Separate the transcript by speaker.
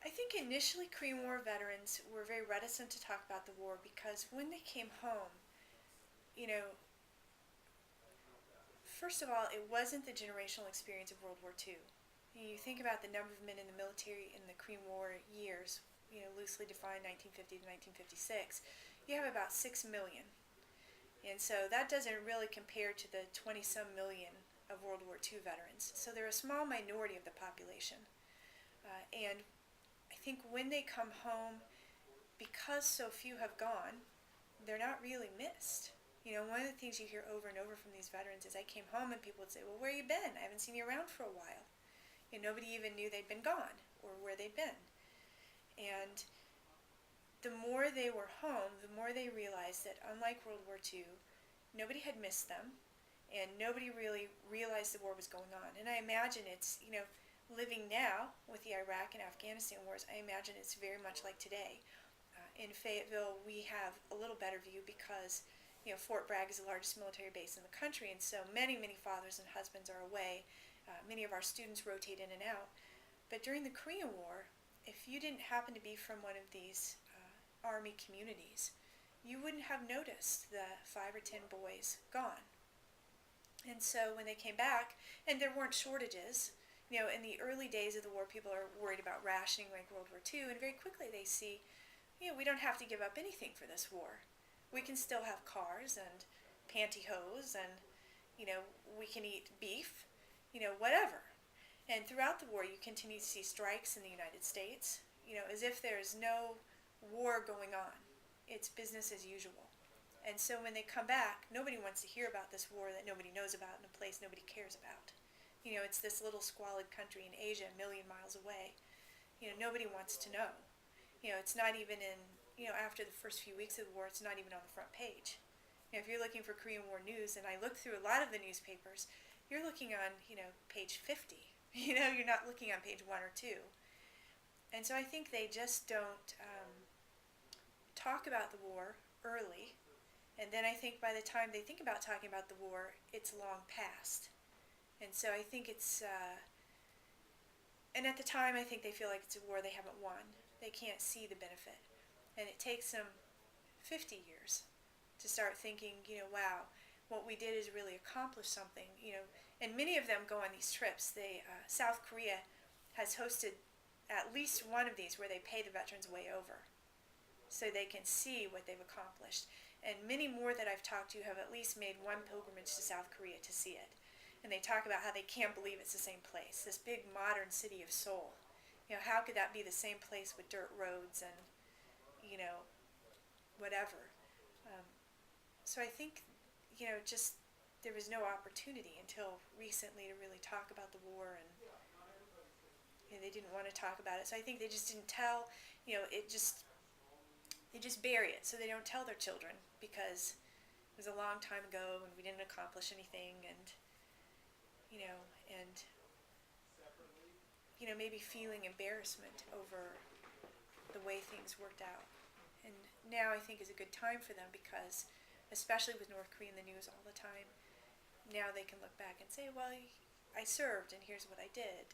Speaker 1: I think initially Korean War veterans were very reticent to talk about the war because when they came home, you know, first of all, it wasn't the generational experience of World War II. You think about the number of men in the military in the Korean War years, loosely defined 1950 to 1956, you have about 6 million. And so that doesn't really compare to the 20-some million of World War II veterans. So they're a small minority of the population. And I think when they come home, because so few have gone, they're not really missed. One of the things you hear over and over from these veterans is I came home and people would say, well, where you been? I haven't seen you around for a while. Nobody even knew they'd been gone or where they'd been. And the more they were home, the more they realized that unlike World War II, nobody had missed them and nobody really realized the war was going on. And I imagine it's, living now with the Iraq and Afghanistan wars, I imagine it's very much like today. In Fayetteville, we have a little better view because Fort Bragg is the largest military base in the country, and so many, many fathers and husbands are away. Many of our students rotate in and out. But during the Korean War, if you didn't happen to be from one of these Army communities, you wouldn't have noticed the 5 or 10 boys gone. And so when they came back, and there weren't shortages, in the early days of the war, people are worried about rationing like World War II, and very quickly they see, we don't have to give up anything for this war. We can still have cars and pantyhose and, we can eat beef, whatever. And throughout the war, you continue to see strikes in the United States, as if there's no war going on. It's business as usual. And so when they come back, nobody wants to hear about this war that nobody knows about in a place nobody cares about. It's this little squalid country in Asia, a million miles away. Nobody wants to know. It's not even in, after the first few weeks of the war, it's not even on the front page. If you're looking for Korean War news, and I looked through a lot of the newspapers, you're looking on, page 50. You're not looking on page 1 or 2. And so I think they just don't talk about the war early. And then I think by the time they think about talking about the war, it's long past. And so I think it's, and at the time I think they feel like it's a war they haven't won. They can't see the benefit. And it takes them 50 years to start thinking, wow, what we did is really accomplish something, And many of them go on these trips. South Korea has hosted at least one of these where they pay the veterans way over so they can see what they've accomplished. And many more that I've talked to have at least made one pilgrimage to South Korea to see it. And they talk about how they can't believe it's the same place, this big modern city of Seoul. How could that be the same place with dirt roads and, whatever. So I think, just there was no opportunity until recently to really talk about the war, and they didn't want to talk about it. So I think they just didn't tell, they just bury it so they don't tell their children because it was a long time ago and we didn't accomplish anything, and maybe feeling embarrassment over the way things worked out. And now I think is a good time for them because, especially with North Korea in the news all the time, now they can look back and say, well, I served and here's what I did.